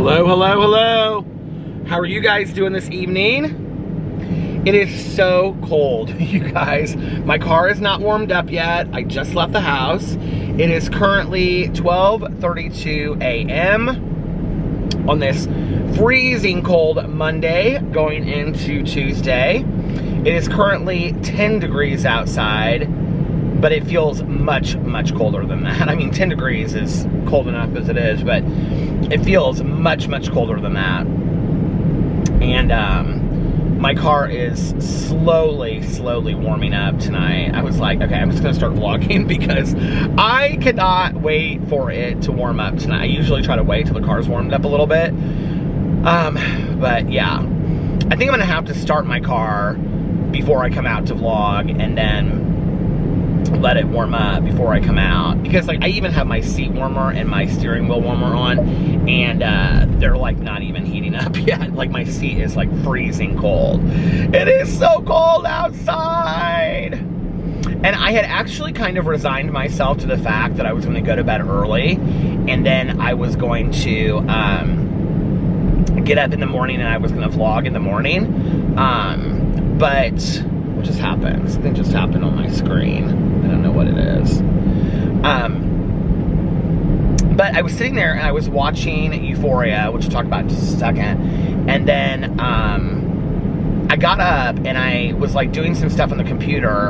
Hello, hello, hello. How are you guys doing this evening? It is so cold, you guys. My car is not warmed up yet. I just left the house. It is currently 12:32 a.m. on this freezing cold Monday going into Tuesday. It is currently 10 degrees outside, but it feels much, much colder than that. I mean, 10 degrees is cold enough as it is, but it feels much, much colder than that. And my car is slowly warming up tonight. I was like, okay, I'm just gonna start vlogging because I cannot wait for it to warm up tonight. I usually try to wait till the car's warmed up a little bit. But yeah, I think I'm gonna have to start my car before I come out to vlog and then let it warm up before I come out, because like I even have my seat warmer and my steering wheel warmer on, and they're like not even heating up yet. Like my seat is like freezing cold. It is so cold outside. And I had actually kind of resigned myself to the fact that I was going to go to bed early, and then I was going to get up in the morning and I was going to vlog in the morning. But what just happened? Something just happened on my screen. I don't know what it is. But I was sitting there and I was watching Euphoria, which we'll talk about in just a second. And then I got up and I was like doing some stuff on the computer,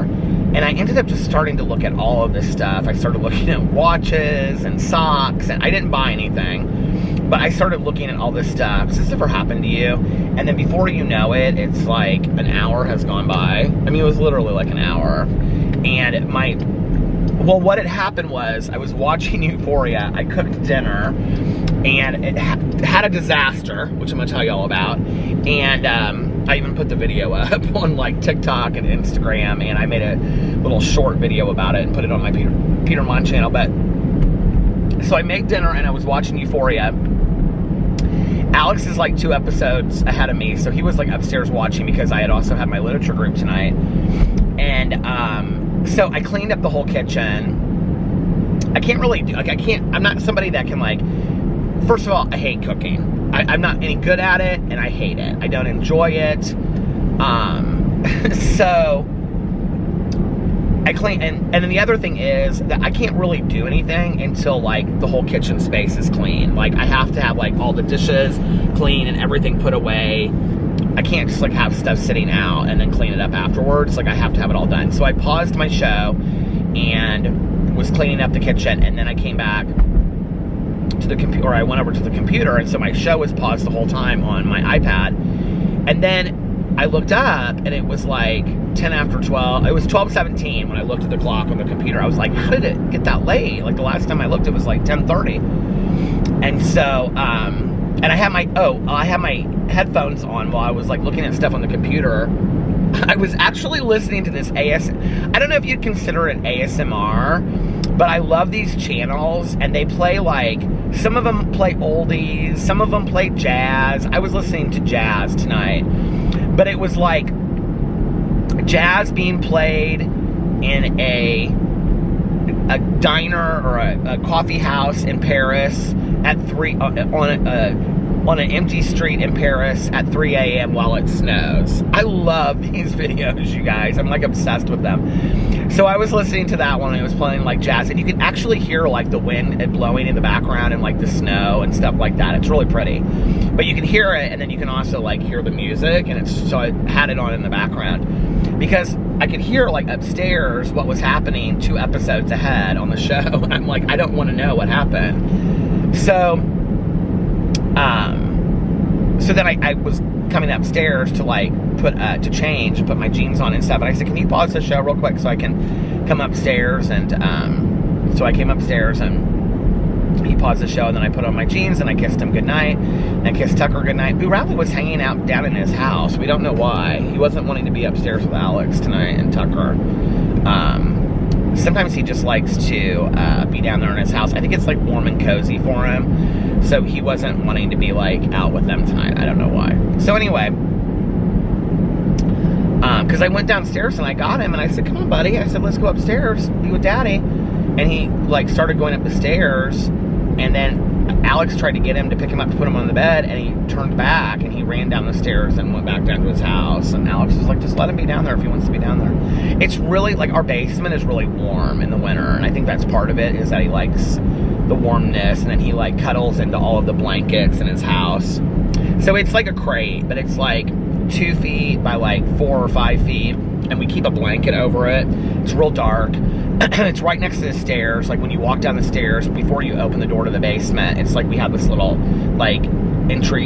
and I ended up just starting to look at all of this stuff. I started looking at watches and socks, and I didn't buy anything, but I started looking at all this stuff. Has this ever happened to you? And then before you know it, it's like an hour has gone by. I mean, it was literally like an hour. And well, what had happened was I was watching Euphoria. I cooked dinner, and it had a disaster, which I'm gonna tell you all about. And I even put the video up on like TikTok and Instagram, and I made a little short video about it and put it on my Peter Monn channel. But so I made dinner and I was watching Euphoria. Alex is like 2 episodes ahead of me, so he was like upstairs watching because I had also had my literature group tonight. And so I cleaned up the whole kitchen. I can't really do, like, I'm not somebody that can, like, first of all, I hate cooking. I'm not any good at it, and I hate it. I don't enjoy it. So I clean, and then the other thing is that I can't really do anything until, like, the whole kitchen space is clean. Like, I have to have, like, all the dishes clean and everything put away. I can't just, like, have stuff sitting out and then clean it up afterwards. Like, I have to have it all done. So I paused my show and was cleaning up the kitchen, and then I came back to the computer, or I went over to the computer, and so my show was paused the whole time on my iPad. And then I looked up, and it was like 10 after 12. It was 12:17 when I looked at the clock on the computer. I was like, how did it get that late? Like, the last time I looked, it was like 10:30. And so, and I had my headphones on while I was like looking at stuff on the computer. I was actually listening to this I don't know if you'd consider it ASMR, but I love these channels, and they play like, some of them play oldies, some of them play jazz. I was listening to jazz tonight, but it was like jazz being played in a diner or a coffee house in Paris at 3 on an empty street in Paris at 3 a.m. while it snows. I love these videos, you guys. I'm like obsessed with them. So I was listening to that one, and it was playing like jazz, and you can actually hear like the wind blowing in the background and like the snow and stuff like that. It's really pretty. But you can hear it, and then you can also like hear the music, and so I had it on in the background because I could hear like upstairs what was happening 2 episodes ahead on the show. And I'm like, I don't want to know what happened. So then I was coming upstairs to like put change and put my jeans on and stuff, and I said, can you pause the show real quick so I can come upstairs? And so I came upstairs, and he paused the show, and then I put on my jeans, and I kissed him goodnight, and I kissed Tucker goodnight. Boo Radley was hanging out down in his house. We don't know why. He wasn't wanting to be upstairs with Alex tonight and Tucker. Sometimes he just likes to be down there in his house. I think it's like warm and cozy for him. So he wasn't wanting to be like out with them tonight. I don't know why. So anyway, because I went downstairs and I got him and I said, come on, buddy. I said, let's go upstairs, be with Daddy. And he like started going up the stairs, and then Alex tried to get him to pick him up to put him on the bed, and he turned back and he ran down the stairs and went back down to his house. And Alex was like, just let him be down there if he wants to be down there. It's really, like, our basement is really warm in the winter, and I think that's part of it, is that he likes the warmness, and then he, like, cuddles into all of the blankets in his house. So it's like a crate, but it's like 2 feet by like 4 or 5 feet, and we keep a blanket over it. It's real dark. It's right next to the stairs. Like, when you walk down the stairs, before you open the door to the basement, it's like we have this little, like,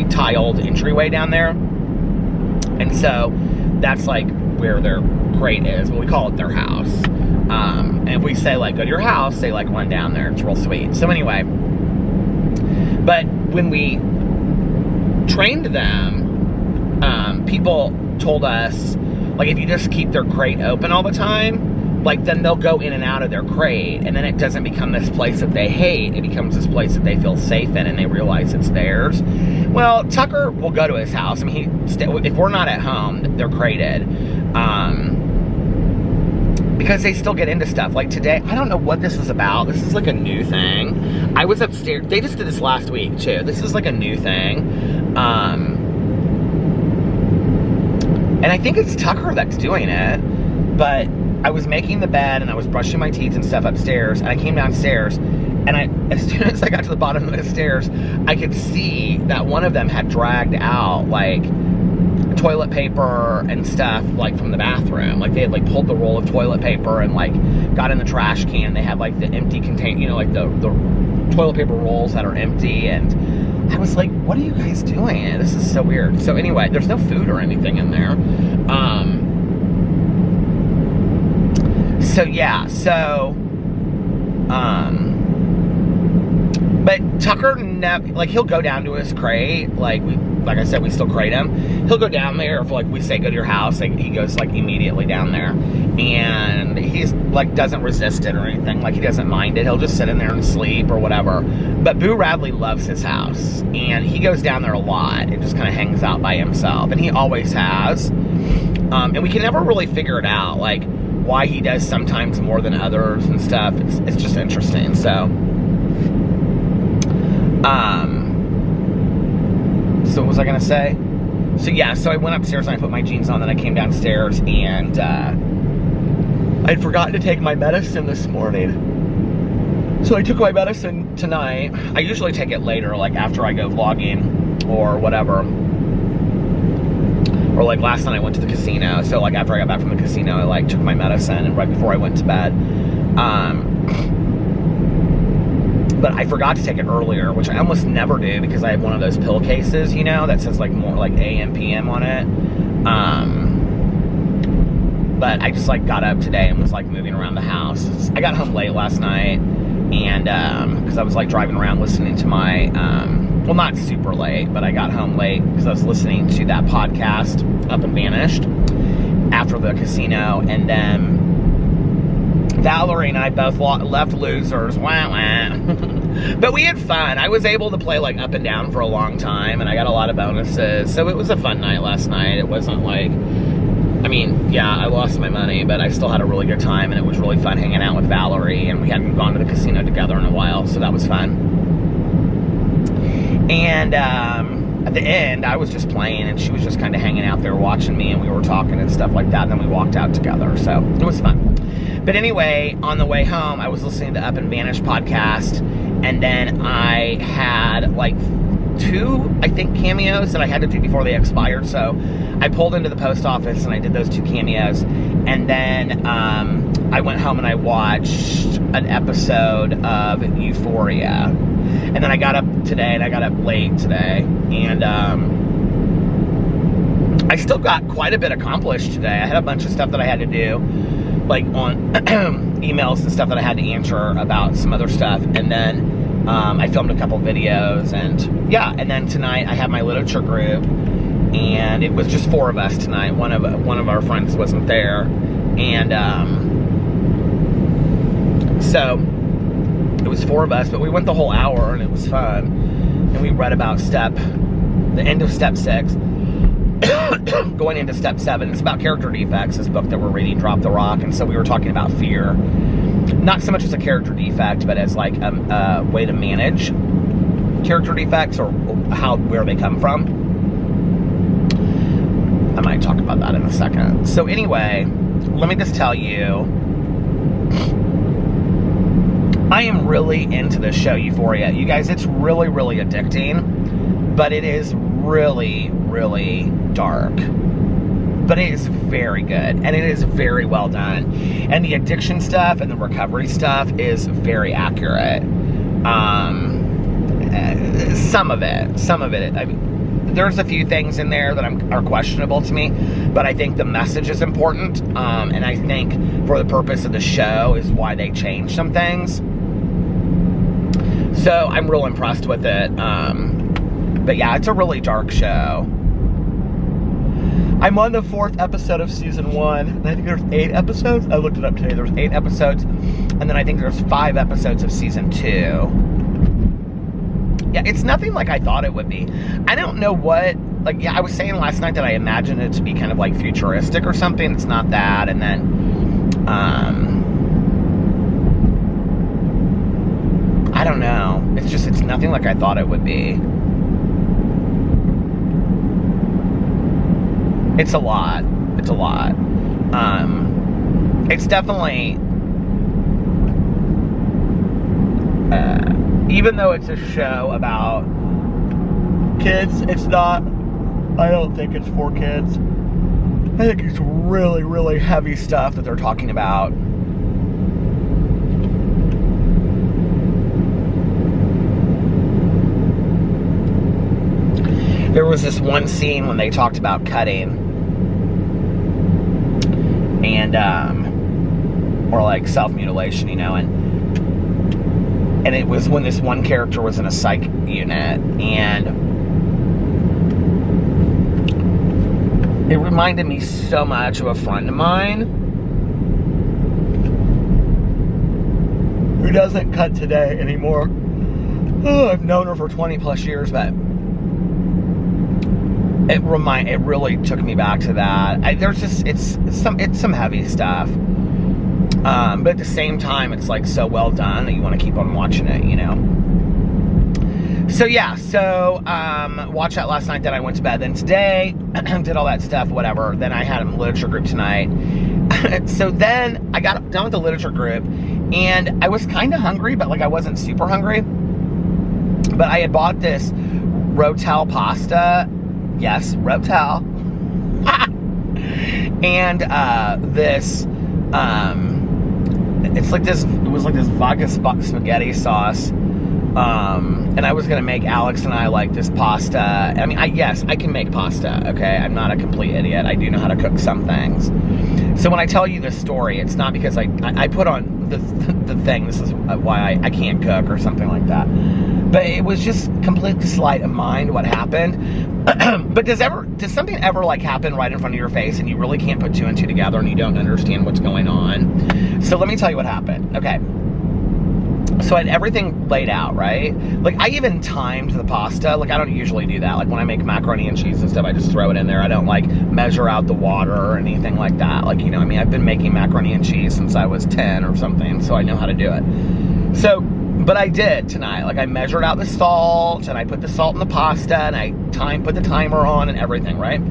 tiled entryway down there. And so that's like where their crate is. Well, we call it their house. And if we say, like, go to your house, they, like, run down there. It's real sweet. So anyway, but when we trained them, people told us, like, if you just keep their crate open all the time, like, then they'll go in and out of their crate, and then it doesn't become this place that they hate. It becomes this place that they feel safe in, and they realize it's theirs. Well, Tucker will go to his house. I mean, if we're not at home, they're crated. Because they still get into stuff. Like today, I don't know what this is about. This is like a new thing. I was upstairs. They just did this last week, too. This is like a new thing. And I think it's Tucker that's doing it. But I was making the bed, and I was brushing my teeth and stuff upstairs, and I came downstairs, and as soon as I got to the bottom of the stairs, I could see that one of them had dragged out, like, toilet paper and stuff, like, from the bathroom. Like, they had, like, pulled the roll of toilet paper and, like, got in the trash can. They had, like, the empty container, you know, like, the toilet paper rolls that are empty, and I was like, what are you guys doing? This is so weird. So anyway, there's no food or anything in there. So yeah, but Tucker like, he'll go down to his crate, like I said, we still crate him. He'll go down there if, like, we say go to your house, like, he goes, like, immediately down there, and he's, like, doesn't resist it or anything, like, he doesn't mind it. He'll just sit in there and sleep or whatever. But Boo Radley loves his house, and he goes down there a lot and just kind of hangs out by himself, and he always has. And we can never really figure it out, like, why he does sometimes more than others and stuff. It's just interesting. So so what was I gonna say? So yeah, so I went upstairs and I put my jeans on, then I came downstairs, and I'd forgotten to take my medicine this morning. So I took my medicine tonight. I usually take it later, like after I go vlogging or whatever. Or like last night I went to the casino, so like after I got back from the casino, I like took my medicine, and right before I went to bed. But I forgot to take it earlier, which I almost never do because I have one of those pill cases, you know, that says like more like AM, PM on it. But I just like got up today and was like moving around the house. I got home late last night, and because I was like driving around listening to my well, not super late, but I got home late because I was listening to that podcast, Up and Vanished, after the casino. And then Valerie and I both left losers. Wah, wah. But we had fun. I was able to play like Up and Down for a long time, and I got a lot of bonuses. So it was a fun night last night. It wasn't like, I mean, yeah, I lost my money, but I still had a really good time, and it was really fun hanging out with Valerie, and we hadn't gone to the casino together in a while, so that was fun. And at the end, I was just playing, and she was just kind of hanging out there watching me, and we were talking and stuff like that, and then we walked out together, so it was fun. But anyway, on the way home, I was listening to Up and Vanish podcast, and then I had like 2, I think, cameos that I had to do before they expired. So I pulled into the post office and I did those 2 cameos, and then I went home and I watched an episode of Euphoria. And then I got up today, and I got up late today, and I still got quite a bit accomplished today. I had a bunch of stuff that I had to do, like on emails and stuff that I had to answer about some other stuff, and then I filmed a couple videos, and yeah, and then tonight I had my literature group, and it was just 4 of us tonight. One of our friends wasn't there, and so it was 4 of us, but we went the whole hour, and it was fun, and we read about the end of step 6. Going into step 7, it's about character defects, this book that we're reading, Drop the Rock, and so we were talking about fear. Not so much as a character defect, but as like a way to manage character defects or where they come from. I might talk about that in a second. So anyway, let me just tell you, I am really into this show, Euphoria. You guys, it's really, really addicting, but it is really, really dark. But it is very good, and it is very well done. And the addiction stuff and the recovery stuff is very accurate. Some of it. I mean, there's a few things in there that are questionable to me, but I think the message is important, and I think for the purpose of the show is why they changed some things. So I'm real impressed with it. But yeah, it's a really dark show. I'm on the 4th episode of season 1, and I think there's 8 episodes. I looked it up today. There's 8 episodes, and then I think there's 5 episodes of season 2. Yeah, it's nothing like I thought it would be. I don't know what, like, yeah, I was saying last night that I imagined it to be kind of like futuristic or something. It's not that, and then, I don't know. It's nothing like I thought it would be. It's a lot. It's a lot. It's definitely, even though it's a show about kids, it's not, I don't think it's for kids. I think it's really, really heavy stuff that they're talking about. There was this one scene when they talked about cutting. And, or like self-mutilation, you know, and it was when this one character was in a psych unit, and it reminded me so much of a friend of mine who doesn't cut today anymore. Oh, I've known her for 20 plus years, but it really took me back to that. It's some heavy stuff, but at the same time, it's like so well done that you want to keep on watching it, you know. So yeah, watched that last night. Then I went to bed. Then today, did all that stuff, whatever. Then I had a literature group tonight. So then I got done with the literature group, and I was kind of hungry, but like I wasn't super hungry. But I had bought this Rotel pasta. Yes, Rotel. And this, it was like this vodka spaghetti sauce. And I was gonna make Alex and I like this pasta. I mean, yes, I can make pasta, okay? I'm not a complete idiot. I do know how to cook some things. So when I tell you this story, it's not because I put on the thing, this is why I can't cook or something like that. But it was just complete sleight of mind what happened. But does something ever like happen right in front of your face and you really can't put 2 and 2 together and you don't understand what's going on? So let me tell you what happened. Okay. So I had everything laid out, right? Like I even timed the pasta. Like I don't usually do that. Like when I make macaroni and cheese and stuff, I just throw it in there. I don't like measure out the water or anything like that. Like, you know, I mean, I've been making macaroni and cheese since I was 10 or something, so I know how to do it. So, but I did tonight. Like I measured out the salt and I put the salt in the pasta and I put the timer on and everything, right?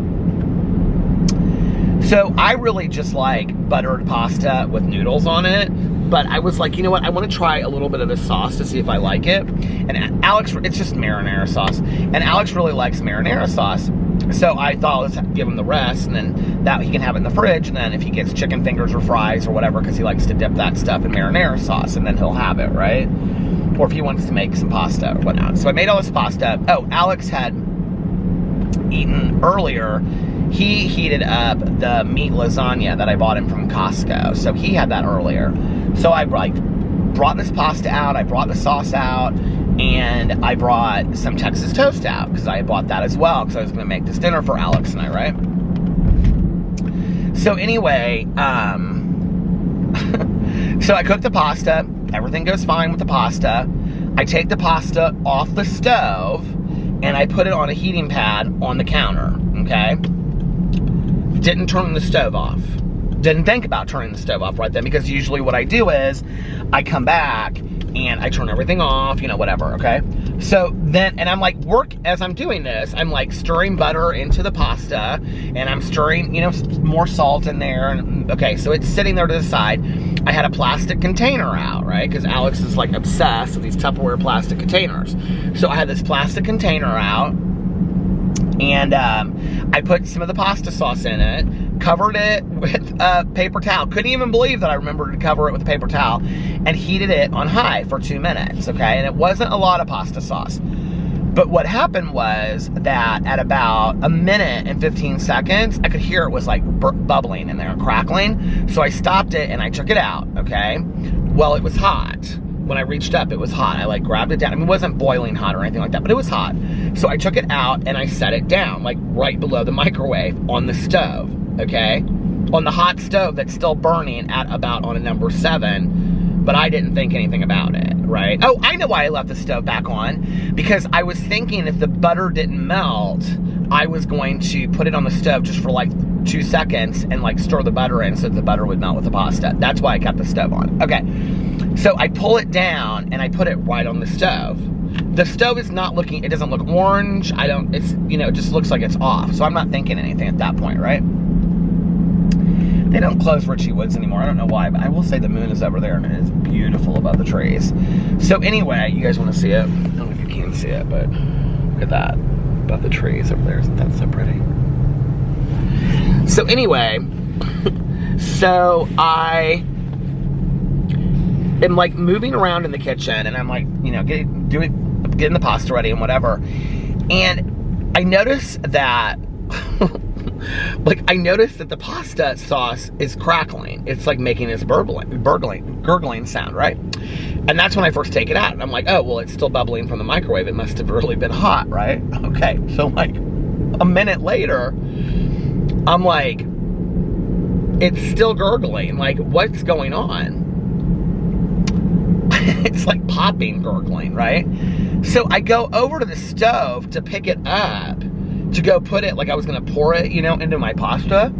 So I really just like buttered pasta with noodles on it. But I was like, you know what? I want to try a little bit of this sauce to see if I like it. And Alex, it's just marinara sauce. And Alex really likes marinara sauce. So I thought, let's give him the rest. And then that he can have it in the fridge. And then if he gets chicken fingers or fries or whatever, because he likes to dip that stuff in marinara sauce. And then he'll have it, right? Or if he wants to make some pasta or whatnot. So I made all this pasta. Oh, Alex had eaten earlier. He heated up the meat lasagna that I bought him from Costco. So he had that earlier. So I brought this pasta out, I brought the sauce out, and I brought some Texas toast out, because I had bought that as well, because I was going to make this dinner for Alex and I, right? So anyway, so I cooked the pasta, everything goes fine with the pasta. I take the pasta off the stove, and I put it on a heating pad on the counter, okay? Didn't turn the stove off. Didn't think about turning the stove off right then, because usually what I do is I come back and I turn everything off, you know, whatever, okay? So then, and I'm like, as I'm doing this, I'm like stirring butter into the pasta, and I'm stirring, you know, more salt in there, and okay, so it's sitting there to the side. I had a plastic container out, right? Because Alex is like obsessed with these Tupperware plastic containers. So I had this plastic container out, and I put some of the pasta sauce in it, covered it with a paper towel. Couldn't even believe that I remembered to cover it with a paper towel, and heated it on high for 2 minutes, okay? And it wasn't a lot of pasta sauce. But what happened was that at about 1 minute and 15 seconds, I could hear it was like bubbling in there, crackling. So I stopped it and I took it out, okay? Well, it was hot. When I reached up, it was hot. I like grabbed it down. I mean, it wasn't boiling hot or anything like that, but it was hot. So I took it out and I set it down, like right below the microwave on the stove, okay? On the hot stove that's still burning at about on a number 7, but I didn't think anything about it, right? Oh, I know why I left the stove back on, because I was thinking if the butter didn't melt, I was going to put it on the stove just for like 2 seconds and like stir the butter in so that the butter would melt with the pasta. That's why I kept the stove on. Okay, so I pull it down and I put it right on the stove. The stove is not looking, it doesn't look orange. It's, you know, it just looks like it's off. So I'm not thinking anything at that point, right? They don't close Richie Woods anymore. I don't know why, but I will say the moon is over there and it is beautiful above the trees. So anyway, you guys want to see it? I don't know if you can see it, but look at that. Above the trees over there. Isn't that so pretty? So anyway, so I am like moving around in the kitchen, and I'm like, you know, getting the pasta ready and whatever. And I notice that I noticed that the pasta sauce is crackling. It's like making this gurgling sound, right? And that's when I first take it out. And I'm like, oh, well, it's still bubbling from the microwave. It must have really been hot, right? Okay, so like a minute later, I'm like, it's still gurgling. Like, what's going on? It's like popping gurgling, right? So I go over to the stove to pick it up, to go put it, like I was gonna pour it, you know, into my pasta.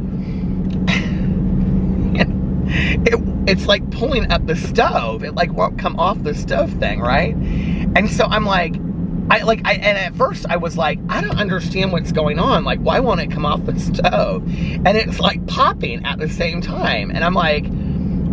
It's like pulling up the stove. It like won't come off the stove thing, right? And so I'm like, and at first I was like, I don't understand what's going on. Like, why won't it come off the stove? And it's like popping at the same time. And I'm like,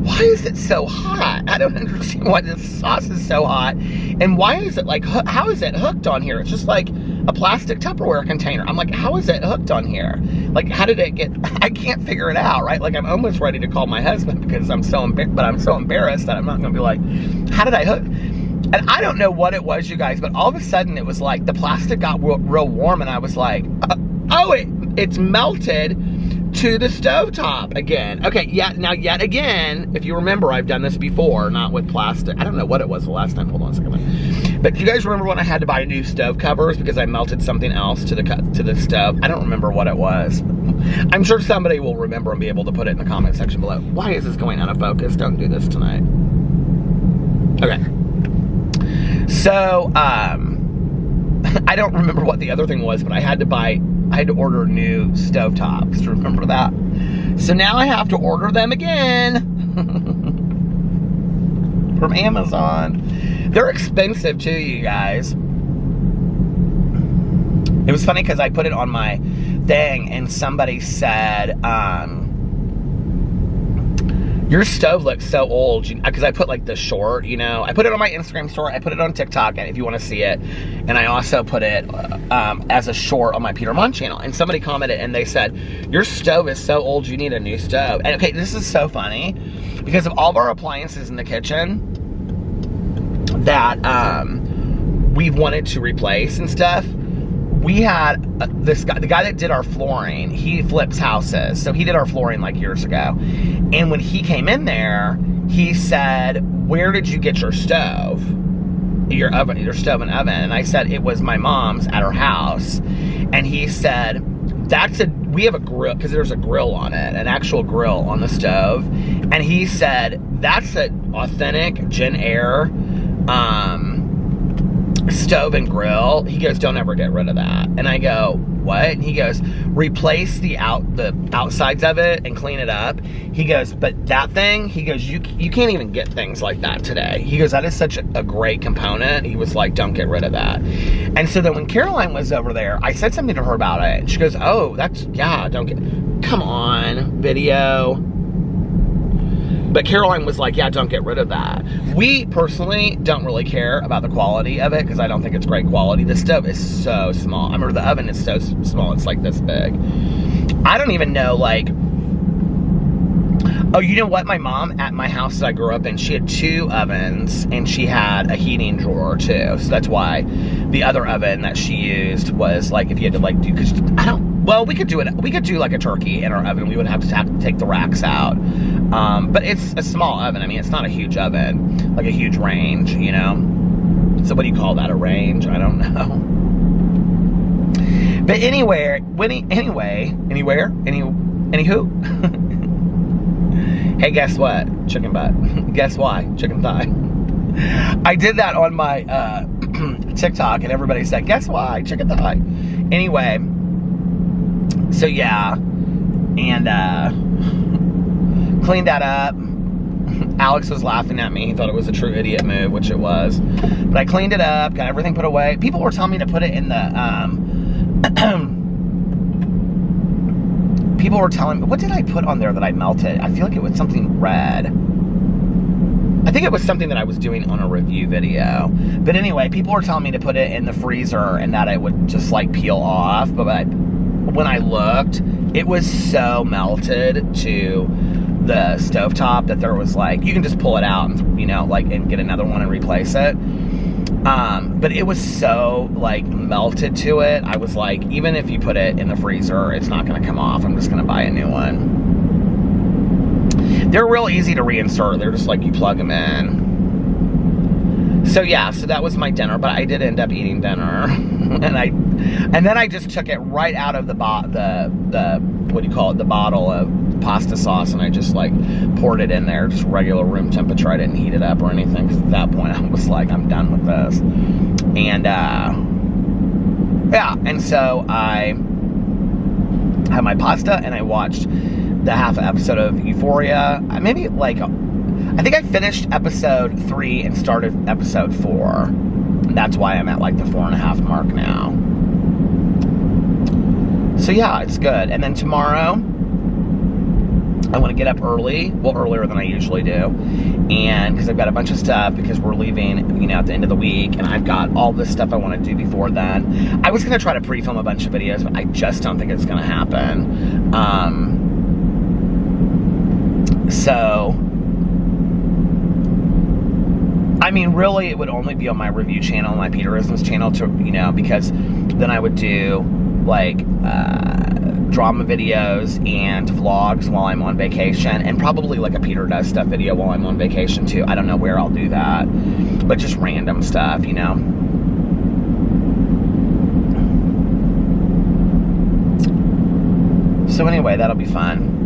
why is it so hot? I don't understand why this sauce is so hot. And why is it like, how is it hooked on here? It's just like a plastic Tupperware container. I'm like, how is it hooked on here? Like, how did it get, I can't figure it out, right? Like, I'm almost ready to call my husband because I'm so embarrassed that I'm not gonna be like, how did I hook? And I don't know what it was, you guys, but all of a sudden it was like the plastic got real warm, and I was like, oh, it's melted to the stovetop again. Okay, now yet again, if you remember, I've done this before, not with plastic. I don't know what it was the last time. Hold on a second. But do you guys remember when I had to buy new stove covers because I melted something else to the stove? I don't remember what it was. I'm sure somebody will remember and be able to put it in the comment section below. Why is this going out of focus? Don't do this tonight. Okay. So, I don't remember what the other thing was, but I had to order new stovetops. Remember that? So now I have to order them again from Amazon. They're expensive too, you guys. It was funny because I put it on my thing and somebody said, your stove looks so old, because I put like the short, you know, I put it on my Instagram story, I put it on TikTok, and if you want to see it, and I also put it as a short on my Peter Monn channel, and somebody commented and they said, your stove is so old, you need a new stove. And okay, this is so funny, because of all of our appliances in the kitchen that we've wanted to replace and stuff, we had this guy, the guy that did our flooring, he flips houses. So he did our flooring like years ago. And when he came in there, he said, where did you get your stove? Your oven, your stove and oven. And I said, it was my mom's at her house. And he said, we have a grill, because there's a grill on it, an actual grill on the stove. And he said, that's an authentic Jen Air stove and grill. He goes, don't ever get rid of that. And I go, what? And he goes, replace the outsides of it and clean it up. He goes, but that thing, he goes, you can't even get things like that today. He goes, that is such a great component. He was like, don't get rid of that. And so then when Caroline was over there, I said something to her about it. And she goes, oh, come on, video. But Caroline was like, yeah, don't get rid of that. We personally don't really care about the quality of it because I don't think it's great quality. The stove is so small. I remember the oven is so small. It's like this big. I don't even know, like, oh, you know what? My mom at my house that I grew up in, she had 2 ovens and she had a heating drawer too. So that's why the other oven that she used was like, if you had to like do, because well, we could do it. We could do like a turkey in our oven. We would have to take the racks out. But it's a small oven. I mean, it's not a huge oven, like a huge range, you know? So what do you call that, a range? I don't know. But anywho, hey, guess what? Chicken butt. Guess why? Chicken thigh. I did that on my TikTok and everybody said, guess why? Chicken thigh. Anyway, so yeah, and cleaned that up. Alex was laughing at me. He thought it was a true idiot move, which it was. But I cleaned it up, got everything put away. People were telling me to put it in the, people were telling me, what did I put on there that I melted? I feel like it was something red. I think it was something that I was doing on a review video. But anyway, people were telling me to put it in the freezer and that it would just like peel off. But when I looked, it was so melted to the stovetop that there was like, you can just pull it out and, you know, like, and get another one and replace it. But it was so like melted to it. I was like, even if you put it in the freezer, it's not going to come off. I'm just going to buy a new one. They're real easy to reinsert. They're just like, you plug them in. So yeah, so that was my dinner, but I did end up eating dinner. and then I just took it right out of the what do you call it, the bottle of pasta sauce, and I just like poured it in there, just regular room temperature. I didn't heat it up or anything, because at that point I was like, I'm done with this. And yeah, and so I had my pasta and I watched the half episode of Euphoria. Maybe like, I think I finished episode 3 and started episode 4. And that's why I'm at like the 4.5 mark now. So yeah, it's good. And then tomorrow, I want to get up early, well, earlier than I usually do, and because I've got a bunch of stuff, because we're leaving, you know, at the end of the week, and I've got all this stuff I want to do before then. I was going to try to pre-film a bunch of videos, but I just don't think it's going to happen. So, I mean, really, it would only be on my review channel, my Peterisms channel, to, you know, because then I would do like drama videos and vlogs while I'm on vacation, and probably like a Peter Does Stuff video while I'm on vacation too. I don't know where I'll do that, but just random stuff, you know. So anyway, that'll be fun.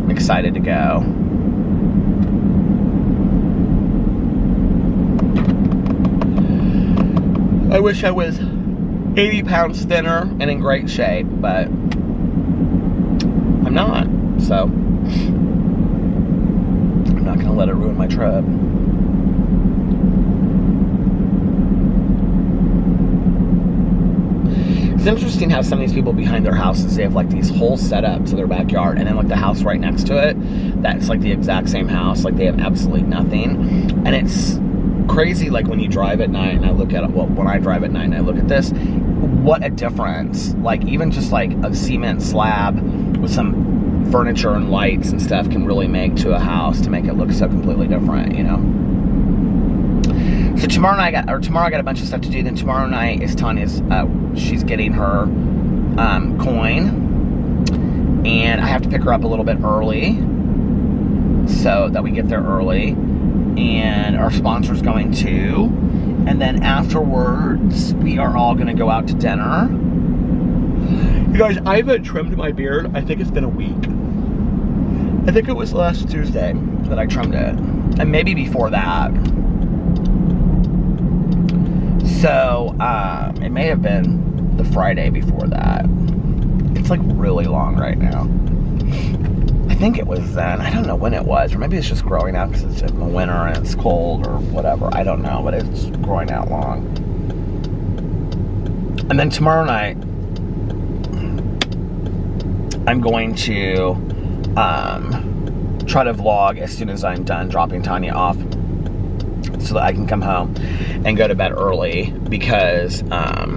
I'm excited to go. I wish I was 80 pounds thinner and in great shape, but I'm not, so I'm not going to let it ruin my trip. It's interesting how some of these people behind their houses, they have like these whole setups of their backyard, and then like the house right next to it, that's like the exact same house, like they have absolutely nothing. And it's crazy, like when you drive at night and I look at it, well, when I drive at night and I look at this, what a difference. Like even just like a cement slab with some furniture and lights and stuff can really make to a house to make it look so completely different, you know. So tomorrow I got a bunch of stuff to do. Then tomorrow night is Tanya's, she's getting her coin, and I have to pick her up a little bit early so that we get there early. And our sponsor's going too. And then afterwards, we are all going to go out to dinner. You guys, I haven't trimmed my beard. I think it's been a week. I think it was last Tuesday that I trimmed it. And maybe before that. So, it may have been the Friday before that. It's like really long right now. I think it was then. I don't know when it was. Or maybe it's just growing out because it's in the winter and it's cold or whatever. I don't know, but it's growing out long. And then tomorrow night, I'm going to try to vlog as soon as I'm done dropping Tanya off so that I can come home and go to bed early because I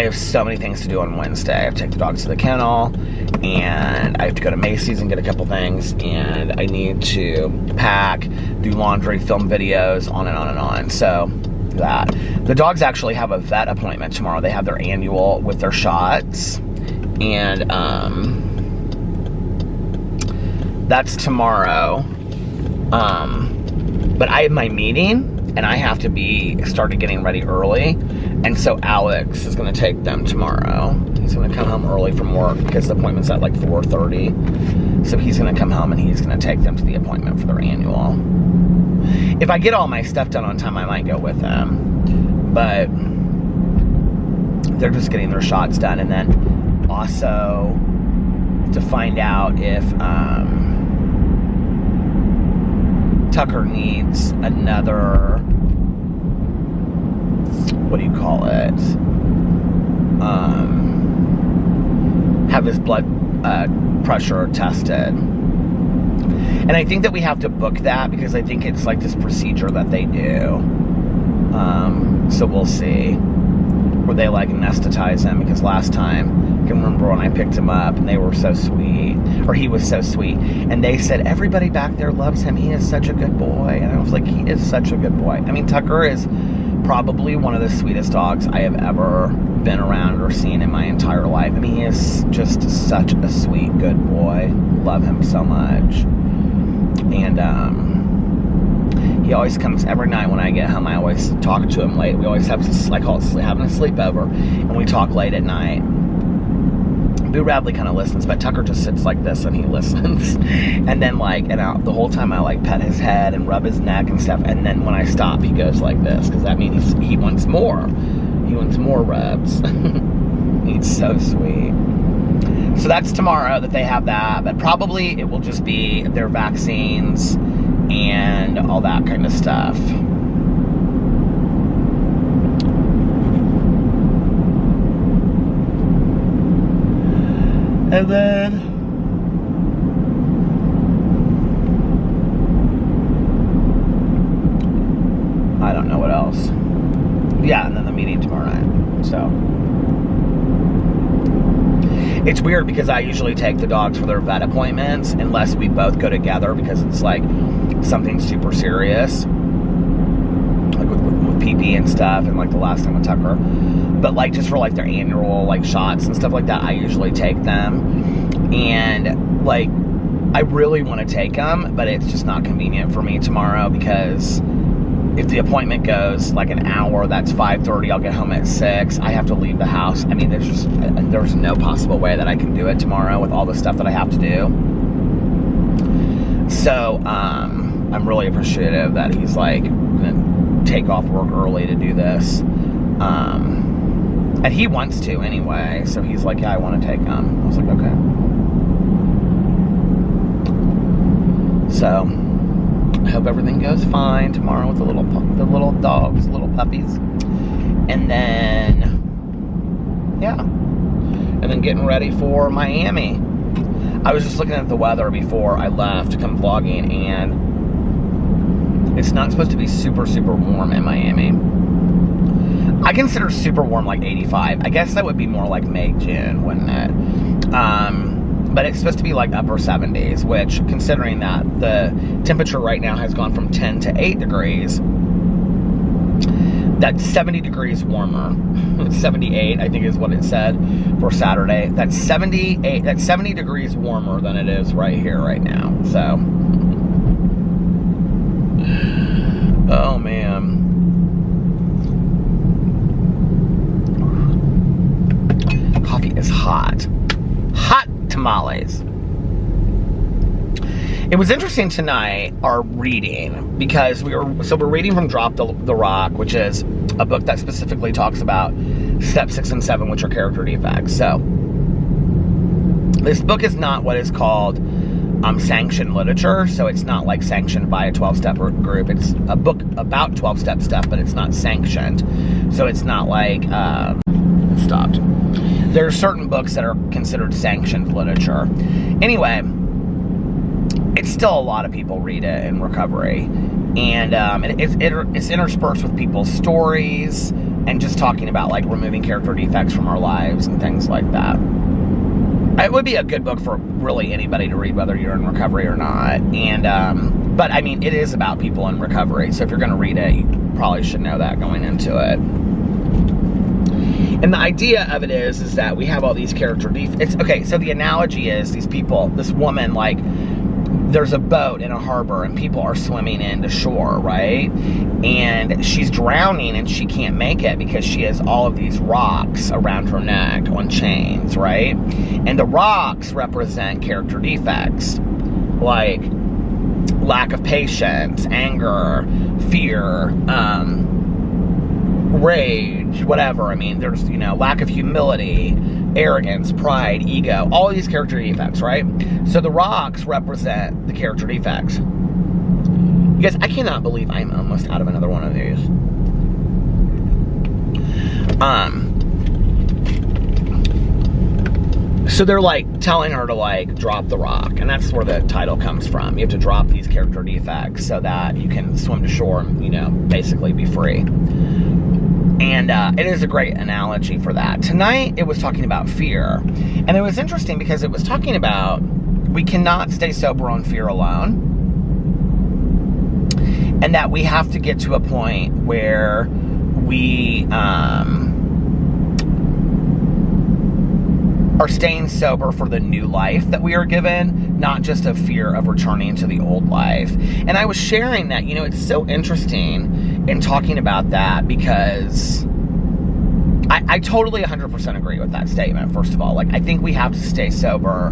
have so many things to do on Wednesday. I have to take the dogs to the kennel, and I have to go to Macy's and get a couple things, and I need to pack, do laundry, film videos, on and on and on. So, that. The dogs actually have a vet appointment tomorrow. They have their annual with their shots, and that's tomorrow. But I have my meeting, and I have to be started getting ready early, and so Alex is going to take them tomorrow. He's going to come home early from work because the appointment's at like 4:30. So he's going to come home and he's going to take them to the appointment for their annual. If I get all my stuff done on time, I might go with them, but they're just getting their shots done, and then also to find out if Tucker needs another, what do you call it? Have his blood pressure tested. And I think that we have to book that because I think it's like this procedure that they do. So we'll see. Where they like anesthetize him, because last time, I can remember when I picked him up and they were so sweet, or he was so sweet, and they said everybody back there loves him, he is such a good boy. And I was like, he is such a good boy. I mean, Tucker is probably one of the sweetest dogs I have ever been around or seen in my entire life. I mean, he is just such a sweet, good boy. Love him so much. And he always comes every night when I get home. I always talk to him late. We always have, I call it having a sleepover, and we talk late at night. Boo Radley kind of listens, but Tucker just sits like this and he listens. And then the whole time I like pet his head and rub his neck and stuff. And then when I stop, he goes like this, because that means he wants more. He wants more rubs. He's so sweet. So that's tomorrow that they have that, but probably it will just be their vaccines and all that kind of stuff. And then I don't know what else. Yeah, and then the meeting tomorrow night. So it's weird because I usually take the dogs for their vet appointments unless we both go together, because it's like something super serious, like with pee-pee and stuff, and like the last time with Tucker. But like just for like their annual like shots and stuff like that, I usually take them. And like I really want to take them, but it's just not convenient for me tomorrow, because if the appointment goes like an hour, that's 5:30, I'll get home at 6. I have to leave the house. I mean, there's no possible way that I can do it tomorrow with all the stuff that I have to do. So, I'm really appreciative that he's like gonna take off work early to do this. And he wants to anyway, so he's like, yeah, I want to take him. I was like, okay. So I hope everything goes fine tomorrow with the little dogs, little puppies. And then, yeah. And then getting ready for Miami. I was just looking at the weather before I left to come vlogging, and it's not supposed to be super, super warm in Miami. I consider super warm like 85. I guess that would be more like May, June, wouldn't it? But it's supposed to be like upper 70s, which, considering that the temperature right now has gone from 10 to 8 degrees, that's 70 degrees warmer. 78, I think is what it said for Saturday. That's 70 degrees warmer than it is right here, right now. So, oh man. Coffee is hot. Hot tamales. It was interesting tonight, our reading, because we're reading from Drop the Rock, which is a book that specifically talks about steps 6 and 7, which are character defects. So this book is not what is called sanctioned literature, so it's not like sanctioned by a 12-step group. It's a book about 12-step stuff, but it's not sanctioned. So it's not like, it stopped. There are certain books that are considered sanctioned literature. Anyway, it's still a lot of people read it in recovery. And it's interspersed with people's stories and just talking about like removing character defects from our lives and things like that. It would be a good book for really anybody to read, whether you're in recovery or not. And but I mean, it is about people in recovery, so if you're going to read it, you probably should know that going into it. And the idea of it is that we have all these character defects. Okay, so the analogy is these people, this woman, like, there's a boat in a harbor and people are swimming into shore, right? And she's drowning and she can't make it because she has all of these rocks around her neck on chains, right? And the rocks represent character defects, like lack of patience, anger, fear, rage, whatever. I mean, there's, you know, lack of humility, arrogance, pride, ego, all these character defects, right? So the rocks represent the character defects. You guys, I cannot believe I'm almost out of another one of these. So they're like telling her to like drop the rock, and that's where the title comes from. You have to drop these character defects so that you can swim to shore and, you know, basically be free. And it is a great analogy for that. Tonight, it was talking about fear. And it was interesting because it was talking about we cannot stay sober on fear alone. And that we have to get to a point where we are staying sober for the new life that we are given, not just a fear of returning to the old life. And I was sharing that, you know, it's so interesting in talking about that because I totally 100% agree with that statement, first of all. Like, I think we have to stay sober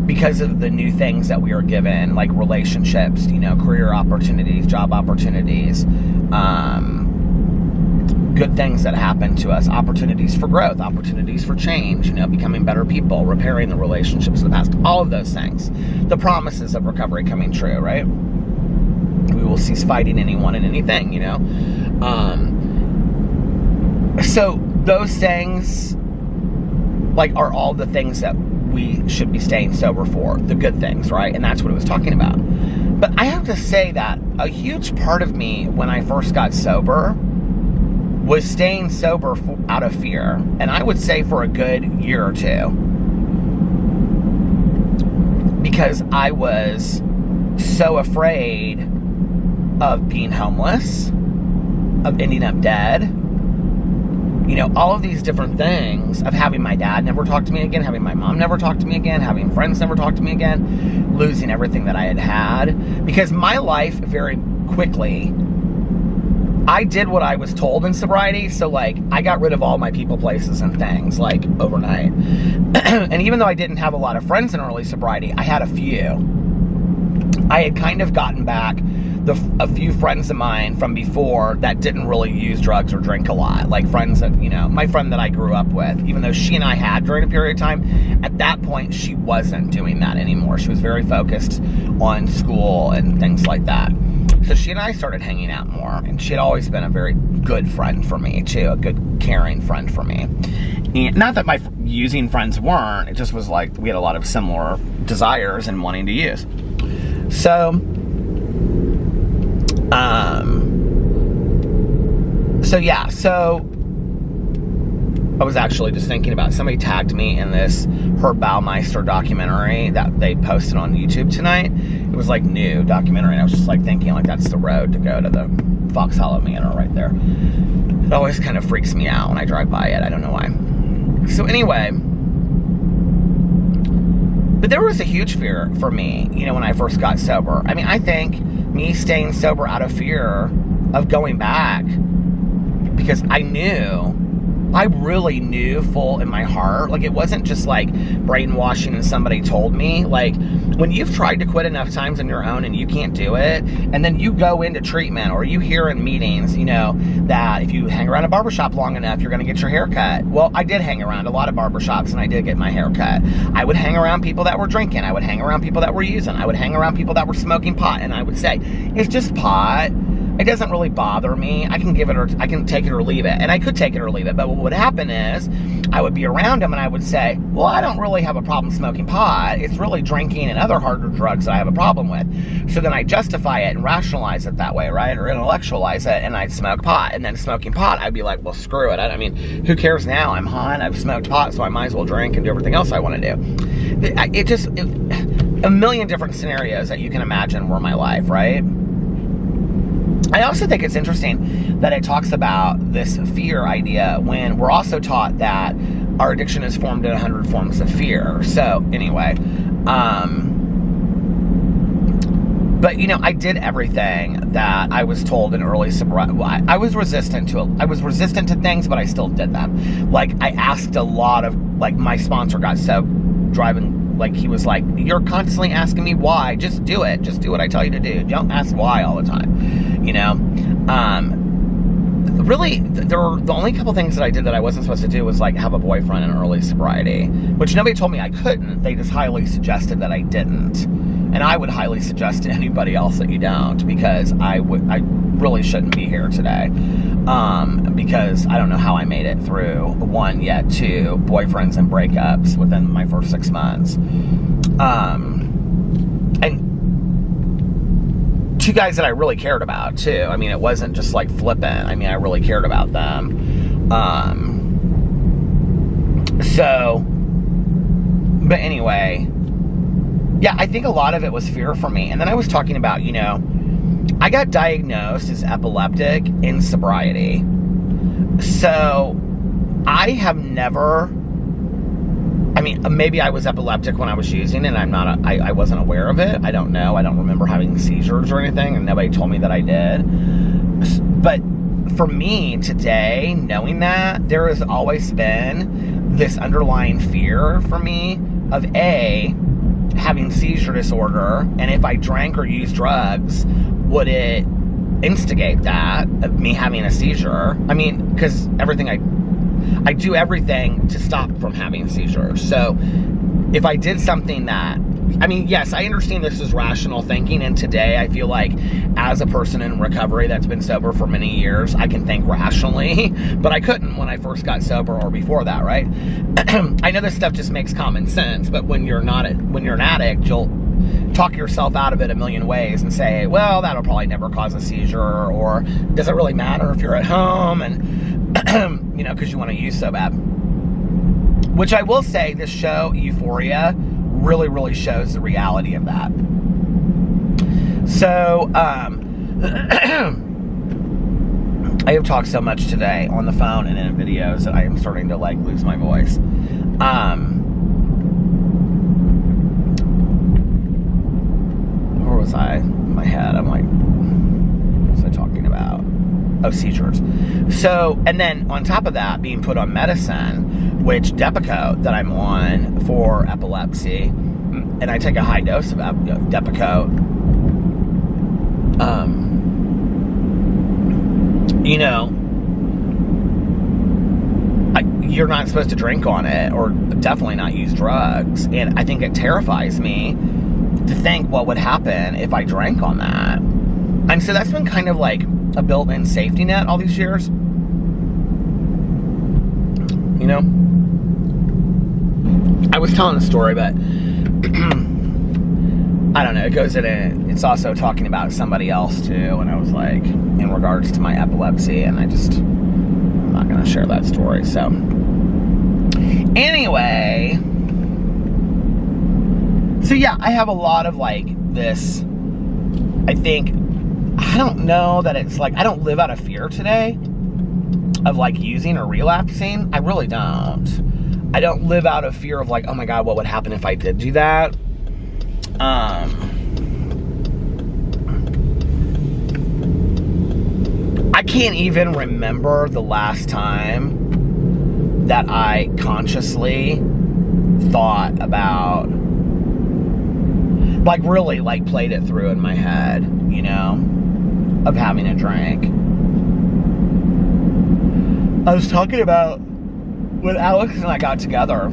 because of the new things that we are given, like relationships, you know, career opportunities, job opportunities, good things that happen to us, opportunities for growth, opportunities for change, you know, becoming better people, repairing the relationships of the past, all of those things. The promises of recovery coming true, right? We will cease fighting anyone and anything, you know? So those things, like, are all the things that we should be staying sober for, the good things, right? And that's what it was talking about. But I have to say that a huge part of me when I first got sober was staying sober out of fear. And I would say for a good year or two. Because I was so afraid of being homeless, of ending up dead, you know, all of these different things, of having my dad never talk to me again, having my mom never talk to me again, having friends never talk to me again, losing everything that I had had. Because my life very quickly, I did what I was told in sobriety, so like I got rid of all my people, places, and things like overnight. And even though I didn't have a lot of friends in early sobriety, I had a few. I had kind of gotten back a few friends of mine from before that didn't really use drugs or drink a lot. Like friends that, you know, my friend that I grew up with, even though she and I had during a period of time, at that point she wasn't doing that anymore. She was very focused on school and things like that. So she and I started hanging out more, and she had always been a very good friend for me too, a good caring friend for me. And not that my using friends weren't, it just was like we had a lot of similar desires and wanting to use. So yeah, so I was actually just thinking about, somebody tagged me in this Herb Baumeister documentary that they posted on YouTube tonight. It was like new documentary, and I was just like thinking, like, that's the road to go to the Fox Hollow Manor right there. It always kind of freaks me out when I drive by it. I don't know why. So anyway, but there was a huge fear for me, you know, when I first got sober. I mean, I think me staying sober out of fear of going back, because I knew I really knew full in my heart. Like, it wasn't just like brainwashing and somebody told me. Like, when you've tried to quit enough times on your own and you can't do it, and then you go into treatment, or you hear in meetings, you know, that if you hang around a barbershop long enough, you're going to get your hair cut. Well, I did hang around a lot of barbershops, and I did get my hair cut. I would hang around people that were drinking. I would hang around people that were using. I would hang around people that were smoking pot, and I would say, it's just pot. It doesn't really bother me. I can give it, or I can take it or leave it. And I could take it or leave it. But what would happen is, I would be around them and I would say, well, I don't really have a problem smoking pot. It's really drinking and other harder drugs that I have a problem with. So then I justify it and rationalize it that way, right? Or intellectualize it, and I'd smoke pot. And then smoking pot, I'd be like, well, screw it. I mean, who cares now? I'm high and I've smoked pot, so I might as well drink and do everything else I want to do. A million different scenarios that you can imagine were my life, right? I also think it's interesting that it talks about this fear idea when we're also taught that our addiction is formed in 100 forms of fear. So anyway, but you know, I did everything that I was told in early sobriety. Well, I was resistant to things, but I still did them. Like, I asked a lot of, like, my sponsor got so driving. Like, he was like, you're constantly asking me why. Just do it. Just do what I tell you to do. Don't ask why all the time, you know? Really, there were the only couple things that I did that I wasn't supposed to do was, like, have a boyfriend in early sobriety, which nobody told me I couldn't. They just highly suggested that I didn't. And I would highly suggest to anybody else that you don't, because I really shouldn't be here today. Because I don't know how I made it through 1 yet 2 boyfriends and breakups within my first 6 months. And 2 guys that I really cared about too. I mean, it wasn't just like flippant. I mean, I really cared about them. But anyway, yeah, I think a lot of it was fear for me. And then I was talking about, you know, I got diagnosed as epileptic in sobriety. So I have never, I mean, maybe I was epileptic when I was using it, and I wasn't aware of it. I don't know. I don't remember having seizures or anything, and nobody told me that I did. But for me today, knowing that, there has always been this underlying fear for me of having seizure disorder, and if I drank or used drugs, would it instigate that, of me having a seizure? I mean, because I do everything to stop from having seizures. So if I did something that, I mean, yes, I understand this is rational thinking, and today I feel like as a person in recovery that's been sober for many years, I can think rationally, but I couldn't when I first got sober or before that, right? I know this stuff just makes common sense, but when you're an addict, you'll talk yourself out of it a million ways and say, well, that'll probably never cause a seizure, or does it really matter if you're at home, and you know, because you want to use so bad. Which I will say, this show, Euphoria, really, really shows the reality of that. So, I have talked so much today on the phone and in videos that I am starting to, like, lose my voice. Where was I? In my head, I'm like, what was I talking about? Oh, seizures. So, and then on top of that, being put on medicine, which Depakote that I'm on for epilepsy, and I take a high dose of Depakote. You know, you're not supposed to drink on it, or definitely not use drugs. And I think it terrifies me to think what would happen if I drank on that. And so that's been kind of like a built-in safety net all these years. You know? I was telling a story, but I don't know, it goes in it. It's also talking about somebody else too, and I was like, in regards to my epilepsy, and I'm not gonna share that story. So anyway, so yeah, I have a lot of like this, I don't know that it's like, I don't live out of fear today of like using or relapsing. I really don't. I don't live out of fear of like, oh my God, what would happen if I did do that? I can't even remember the last time that I consciously thought about, like really like played it through in my head, you know, of having a drink. I was talking about when Alex and I got together,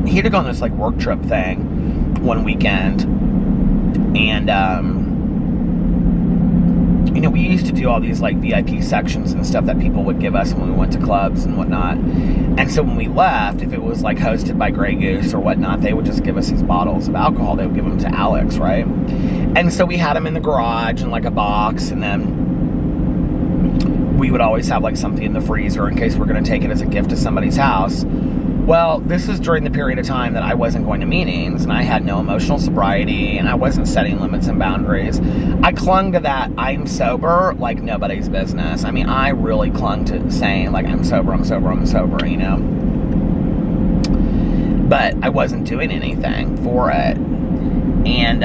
he had to go on this like work trip thing one weekend, and you know, we used to do all these like VIP sections and stuff that people would give us when we went to clubs and whatnot. And so when we left, if it was like hosted by Grey Goose or whatnot, they would just give us these bottles of alcohol. They would give them to Alex, right? And so we had them in the garage in like a box, and then we would always have like something in the freezer in case we're going to take it as a gift to somebody's house. Well, this is during the period of time that I wasn't going to meetings, and I had no emotional sobriety, and I wasn't setting limits and boundaries. I clung to that I'm sober like nobody's business. I mean, I really clung to saying like I'm sober, you know? But I wasn't doing anything for it. And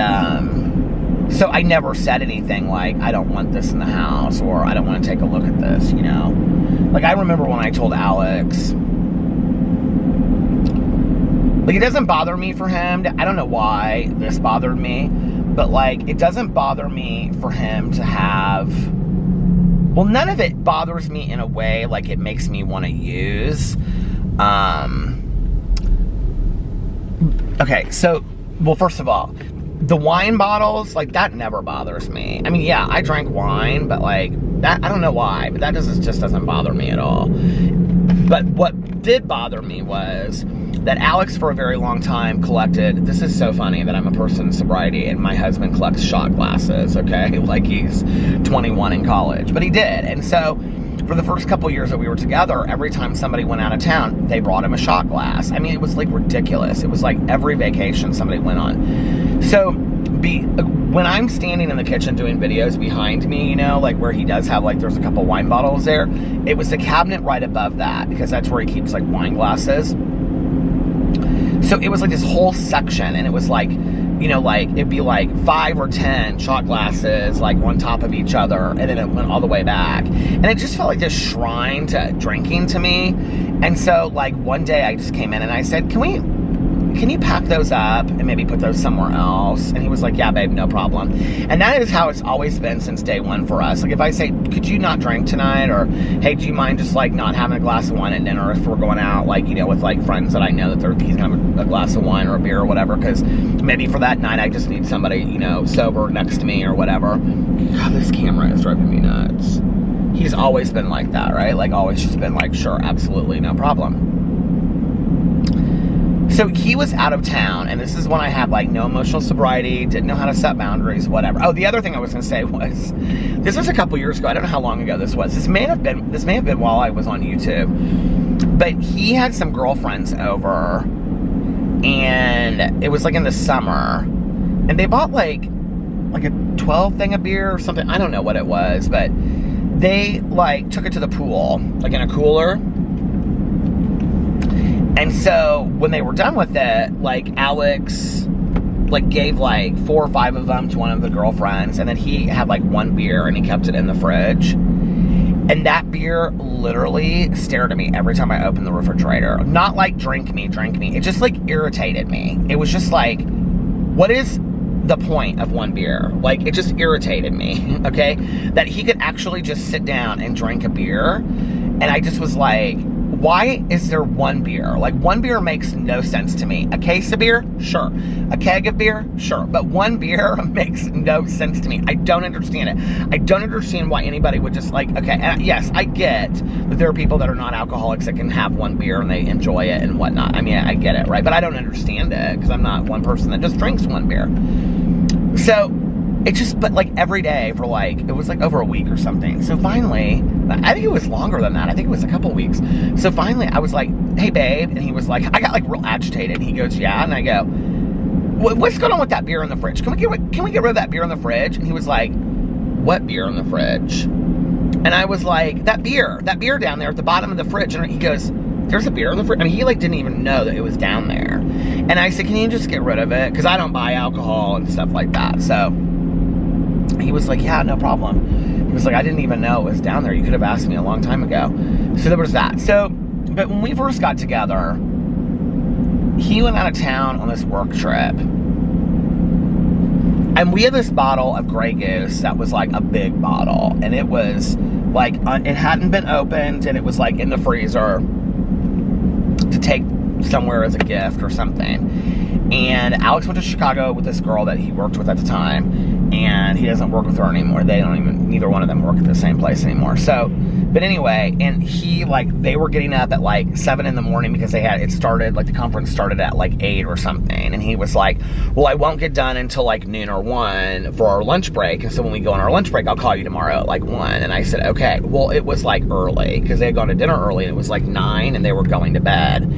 so I never said anything like, I don't want this in the house, or I don't want to take a look at this, you know? Like, I remember when I told Alex, like, it doesn't bother me for him I don't know why this bothered me, but like, it doesn't bother me for him to have, well, none of it bothers me in a way like it makes me want to use. Okay, so, well, first of all, the wine bottles, like, that never bothers me. I mean, yeah, I drank wine, but like, that, I don't know why, but that just doesn't bother me at all. But what did bother me was that Alex, for a very long time, collected, this is so funny that I'm a person in sobriety and my husband collects shot glasses, okay? Like he's 21 in college, but he did. And so for the first couple years that we were together, every time somebody went out of town, they brought him a shot glass. I mean, it was like ridiculous. It was like every vacation somebody went on. So when I'm standing in the kitchen doing videos behind me, you know, like where he does have like, there's a couple wine bottles there, it was the cabinet right above that because that's where he keeps like wine glasses. So it was like this whole section, and it was like, you know, like it'd be like 5 or 10 shot glasses like on top of each other, and then it went all the way back, and it just felt like this shrine to drinking to me. And so like one day I just came in and I said, can you pack those up and maybe put those somewhere else? And he was like, yeah, babe, no problem. And that is how it's always been since day one for us. Like if I say, could you not drink tonight? Or, hey, do you mind just like not having a glass of wine at dinner if we're going out, like, you know, with like friends that I know that he's gonna have a glass of wine or a beer or whatever, because maybe for that night I just need somebody, you know, sober next to me or whatever. God, this camera is driving me nuts. He's always been like that, right? Like always just been like, sure, absolutely, no problem. So he was out of town, and this is when I had like no emotional sobriety, didn't know how to set boundaries, whatever. Oh, the other thing I was gonna say was, this was a couple years ago. I don't know how long ago this was. This may have been while I was on YouTube. But he had some girlfriends over, and it was like in the summer, and they bought like a 12 thing of beer or something. I don't know what it was, but they like took it to the pool, like in a cooler. And so when they were done with it, like Alex like gave like 4 or 5 of them to one of the girlfriends, and then he had like one beer and he kept it in the fridge. And that beer literally stared at me every time I opened the refrigerator. Not like drink me. It just like irritated me. It was just like, what is the point of one beer? Like, it just irritated me, okay? That he could actually just sit down and drink a beer. And I just was like, why is there one beer? Like, one beer makes no sense to me. A case of beer? Sure. A keg of beer? Sure. But one beer makes no sense to me. I don't understand it. I don't understand why anybody would just like, okay, and yes, I get that there are people that are not alcoholics that can have one beer and they enjoy it and whatnot. I mean, I get it, right? But I don't understand it because I'm not one person that just drinks one beer. So it just, but like every day for like, it was like over a week or something. So finally, I think it was longer than that. I think it was a couple weeks. So finally I was like, hey babe. And he was like, I got like real agitated. And he goes, yeah. And I go, what's going on with that beer in the fridge? Can we get rid of that beer in the fridge? And he was like, what beer in the fridge? And I was like, that beer down there at the bottom of the fridge. And he goes, there's a beer in the fridge. I mean, he like didn't even know that it was down there. And I said, can you just get rid of it? Because I don't buy alcohol and stuff like that. So he was like, yeah, no problem. He was like, I didn't even know it was down there. You could have asked me a long time ago. So there was that. So but when we first got together, he went out of town on this work trip. And we had this bottle of Grey Goose that was like a big bottle. And it was like, it hadn't been opened, and it was like in the freezer to take somewhere as a gift or something. And Alex went to Chicago with this girl that he worked with at the time, and he doesn't work with her anymore. Neither one of them work at the same place anymore. So, but anyway, and he, like, they were getting up at like 7 in the morning because the conference started at like 8 or something. And he was like, well, I won't get done until like noon or 1 for our lunch break. And so when we go on our lunch break, I'll call you tomorrow at like 1. And I said, okay. Well, it was like early because they had gone to dinner early, and it was like 9 and they were going to bed.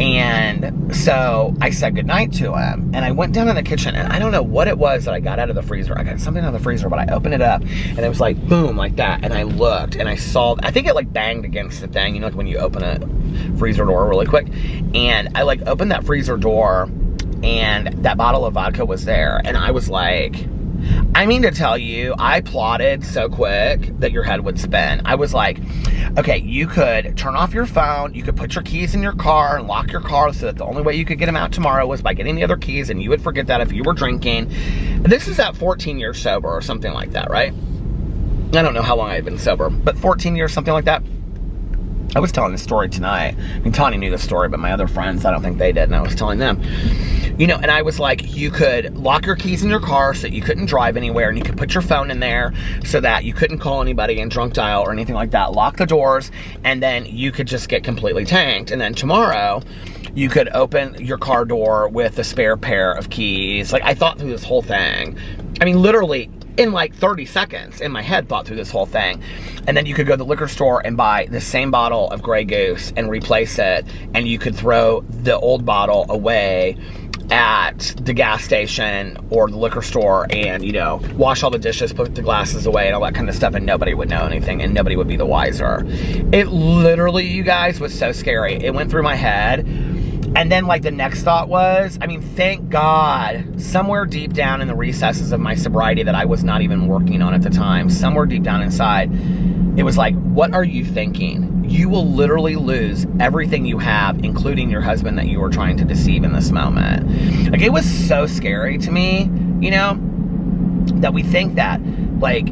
And so I said goodnight to him, and I went down in the kitchen, and I don't know what it was that I got out of the freezer. I got something out of the freezer, but I opened it up, and it was like, boom, like that. And I looked, and I saw, I think it like banged against the thing, you know, like when you open a freezer door really quick. And I like opened that freezer door, and that bottle of vodka was there. And I was like, I mean to tell you, I plotted so quick that your head would spin. I was like, okay, you could turn off your phone, you could put your keys in your car and lock your car so that the only way you could get them out tomorrow was by getting the other keys, and you would forget that if you were drinking. This is at 14 years sober or something like that, right? I don't know how long I had been sober, but 14 years, something like that. I was telling this story tonight. I mean, Tawny knew the story, but my other friends, I don't think they did, and I was telling them. You know, and I was like, you could lock your keys in your car so that you couldn't drive anywhere, and you could put your phone in there so that you couldn't call anybody and drunk dial or anything like that. Lock the doors, and then you could just get completely tanked. And then tomorrow, you could open your car door with a spare pair of keys. Like, I thought through this whole thing. I mean, literally, in like 30 seconds, in my head, thought through this whole thing. And then you could go to the liquor store and buy the same bottle of Grey Goose and replace it, and you could throw the old bottle away at the gas station or the liquor store, and, you know, wash all the dishes, put the glasses away and all that kind of stuff, and nobody would know anything, and nobody would be the wiser. It literally, you guys, was so scary. It went through my head. And then, like, the next thought was, I mean, thank God, somewhere deep down in the recesses of my sobriety that I was not even working on at the time, somewhere deep down inside, it was like, what are you thinking? You will literally lose everything you have, including your husband that you were trying to deceive in this moment. Like, it was so scary to me, you know, that we think that, like,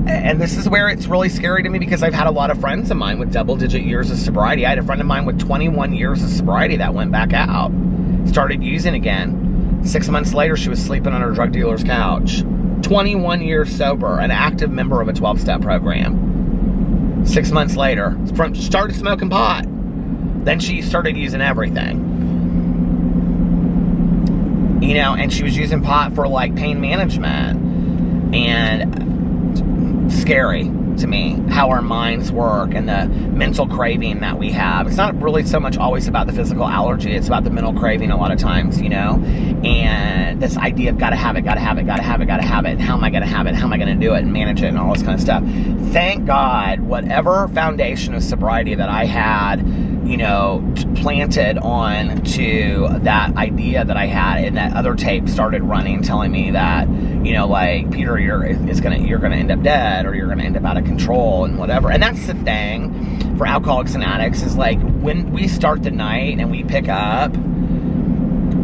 and this is where it's really scary to me, because I've had a lot of friends of mine with double-digit years of sobriety. I had a friend of mine with 21 years of sobriety that went back out, started using again. 6 months later, she was sleeping on her drug dealer's couch. 21 years sober, an active member of a 12-step program. 6 months later, started smoking pot. Then she started using everything. You know, and she was using pot for, like, pain management. And scary to me how our minds work and the mental craving that we have. It's not really so much always about the physical allergy, it's about the mental craving a lot of times, you know, and this idea of gotta have it, gotta have it, gotta have it, gotta have it, how am I gonna have it, how am I gonna do it and manage it and all this kind of stuff. Thank God, whatever foundation of sobriety that I had, you know, planted on to that idea that I had, and that other tape started running telling me that, you know, like, Peter, you're gonna end up dead, or you're gonna end up out of control and whatever. And that's the thing for alcoholics and addicts, is like, when we start the night and we pick up,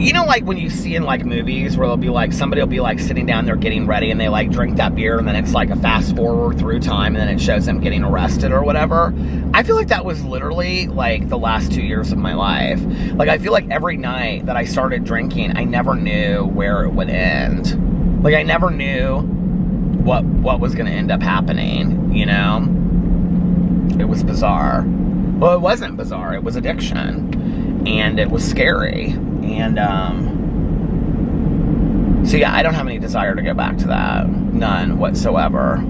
you know, like when you see in like movies where they'll be like, somebody will be like sitting down there getting ready, and they like drink that beer, and then it's like a fast forward through time, and then it shows them getting arrested or whatever. I feel like that was literally like the last 2 years of my life. Like, I feel like every night that I started drinking, I never knew where it would end. Like, I never knew what was going to end up happening, you know? It was bizarre. Well, it wasn't bizarre. It was addiction. And it was scary. And, so yeah, I don't have any desire to go back to that. None whatsoever.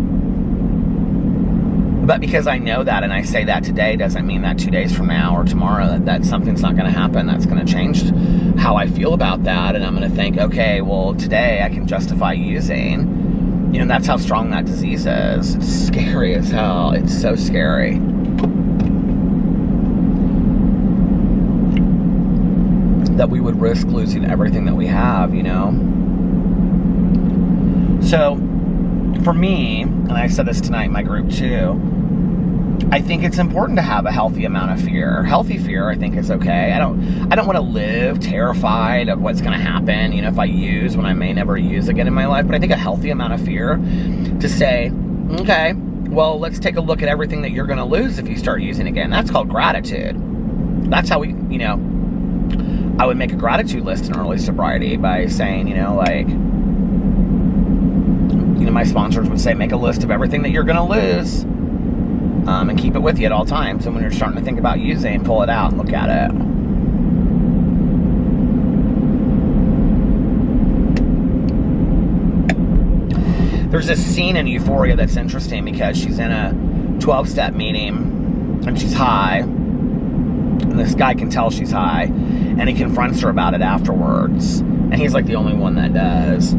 But because I know that, and I say that today, doesn't mean that 2 days from now or tomorrow that something's not going to happen that's going to change how I feel about that. And I'm going to think, okay, well, today I can justify using. You know, that's how strong that disease is. It's scary as hell. It's so scary. That we would risk losing everything that we have, you know? So, for me, and I said this tonight in my group too, I think it's important to have a healthy amount of fear. Healthy fear, I think, is okay. I don't want to live terrified of what's going to happen, you know, if I use when I may never use again in my life. But I think a healthy amount of fear to say, okay, well, let's take a look at everything that you're going to lose if you start using again. That's called gratitude. That's how we, you know, I would make a gratitude list in early sobriety by saying, you know, like, you know, my sponsors would say, make a list of everything that you're going to lose. And keep it with you at all times. And when you're starting to think about using, pull it out and look at it. There's this scene in Euphoria that's interesting because she's in a 12-step meeting and she's high. And this guy can tell she's high. And he confronts her about it afterwards. And he's like the only one that does.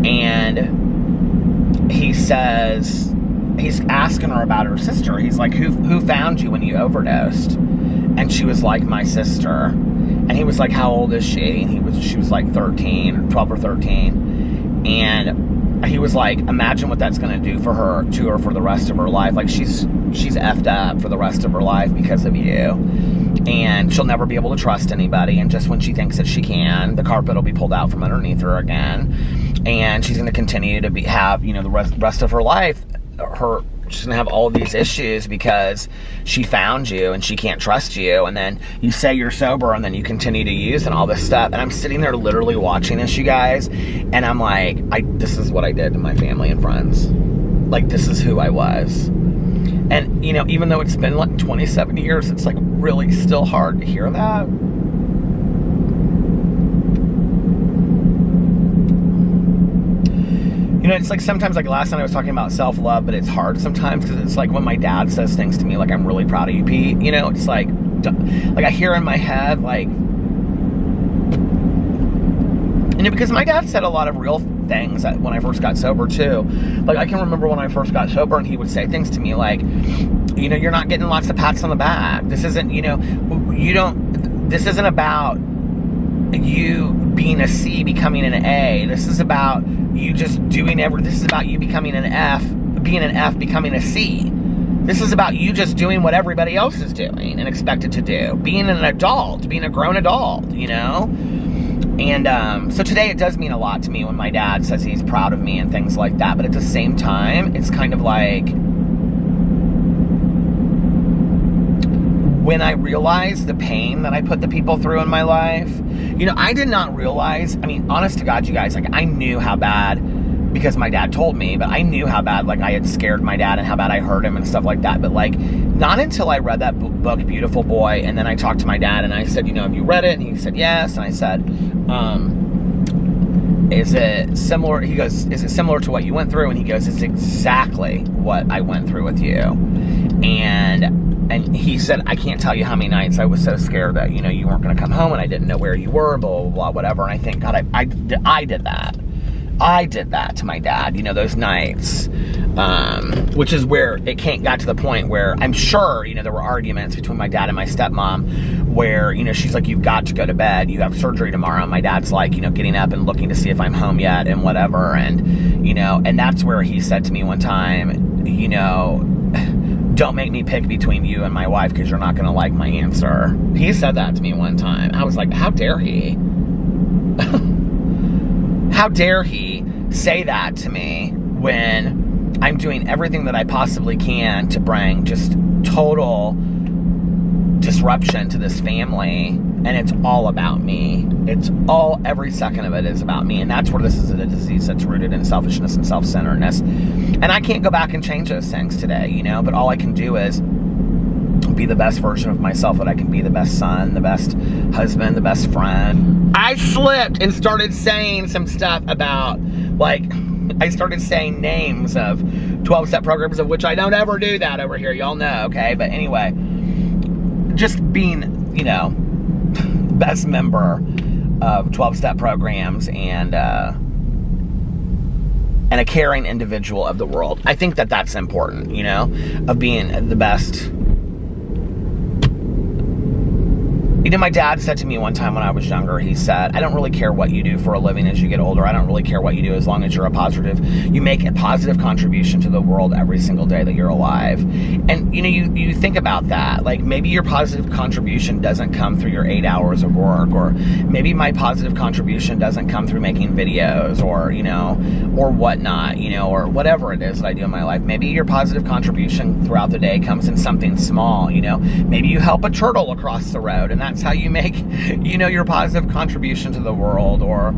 And he says... he's asking her about her sister. He's like, who found you when you overdosed? And she was like, my sister. And he was like, how old is she? And she was like 13, or 12 or 13. And he was like, imagine what that's going to do to her for the rest of her life. Like, she's effed up for the rest of her life because of you. And she'll never be able to trust anybody. And just when she thinks that she can, the carpet will be pulled out from underneath her again. And she's going to continue to have, you know, the rest of her life, she's gonna have all these issues because she found you and she can't trust you, and then you say you're sober and then you continue to use and all this stuff. And I'm sitting there literally watching this, you guys, and I'm like, this is what I did to my family and friends. Like, this is who I was. And, you know, even though it's been like 27 years, it's like really still hard to hear that. You know, it's like sometimes, like last night I was talking about self-love, but it's hard sometimes because it's like when my dad says things to me like, I'm really proud of you, Pete. You know, it's like I hear in my head, like, you know, because my dad said a lot of real things when I first got sober too. Like, I can remember when I first got sober and he would say things to me like, you know, you're not getting lots of pats on the back. This isn't, you know, this isn't about you being a C becoming an A. This is about you just doing this is about you becoming an F, being an F becoming a C. This is about you just doing what everybody else is doing and expected to do. Being an adult, being a grown adult, you know? And so today it does mean a lot to me when my dad says he's proud of me and things like that. But at the same time, it's kind of like, when I realized the pain that I put the people through in my life, you know, I did not realize, I mean, honest to God, you guys, like, I knew how bad, because my dad told me, but I knew how bad, like, I had scared my dad and how bad I hurt him and stuff like that. But, like, not until I read that book, Beautiful Boy, and then I talked to my dad and I said, you know, have you read it? And he said, yes. And I said, is it similar? He goes, is it similar to what you went through? And he goes, it's exactly what I went through with you. And he said, I can't tell you how many nights I was so scared that, you know, you weren't going to come home and I didn't know where you were, blah, blah, blah, whatever. And I think, God, I did that. I did that to my dad, you know, those nights, which is where it got to the point where I'm sure, you know, there were arguments between my dad and my stepmom where, you know, she's like, you've got to go to bed. You have surgery tomorrow. And my dad's like, you know, getting up and looking to see if I'm home yet and whatever. And, you know, and that's where he said to me one time, you know, don't make me pick between you and my wife because you're not going to like my answer. He said that to me one time. I was like, how dare he? How dare he say that to me when I'm doing everything that I possibly can to bring just total disruption to this family, and it's all about me. Every second of it is about me, and that's where this is a disease that's rooted in selfishness and self-centeredness. And I can't go back and change those things today, you know, but all I can do is be the best version of myself that I can be, the best son, the best husband, the best friend. I slipped and started saying some stuff about, like, I started saying names of 12-step programs, of which I don't ever do that over here. Y'all know, okay? But anyway, just being, you know, best member of 12-step programs and a caring individual of the world. I think that that's important, you know, of being the best My dad said to me one time when I was younger, he said, I don't really care what you do for a living as you get older. I don't really care what you do as long as you make a positive contribution to the world every single day that you're alive. And, you think about that. Like, maybe your positive contribution doesn't come through your 8 hours of work, or maybe my positive contribution doesn't come through making videos, or, or whatnot, or whatever it is that I do in my life. Maybe your positive contribution throughout the day comes in something small, Maybe you help a turtle across the road, and that's how you make, your positive contribution to the world. Or,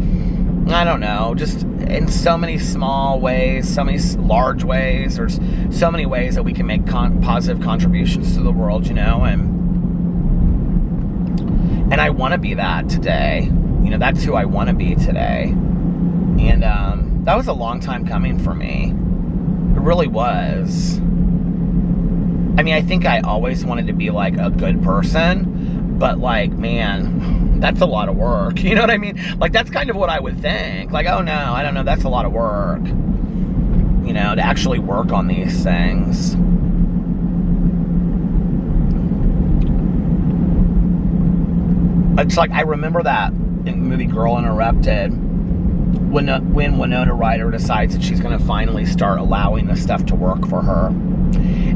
I don't know, just in so many small ways, so many large ways. There's so many ways that we can make positive contributions to the world, and I want to be that today. That's who I want to be today. And that was a long time coming for me. It really was. I think I always wanted to be like a good person, but like, man, that's a lot of work. You know what I mean? Like, that's kind of what I would think. Like, oh no, I don't know, that's a lot of work, to actually work on these things. It's like, I remember that in the movie Girl Interrupted, when Winona Ryder decides that she's going to finally start allowing this stuff to work for her.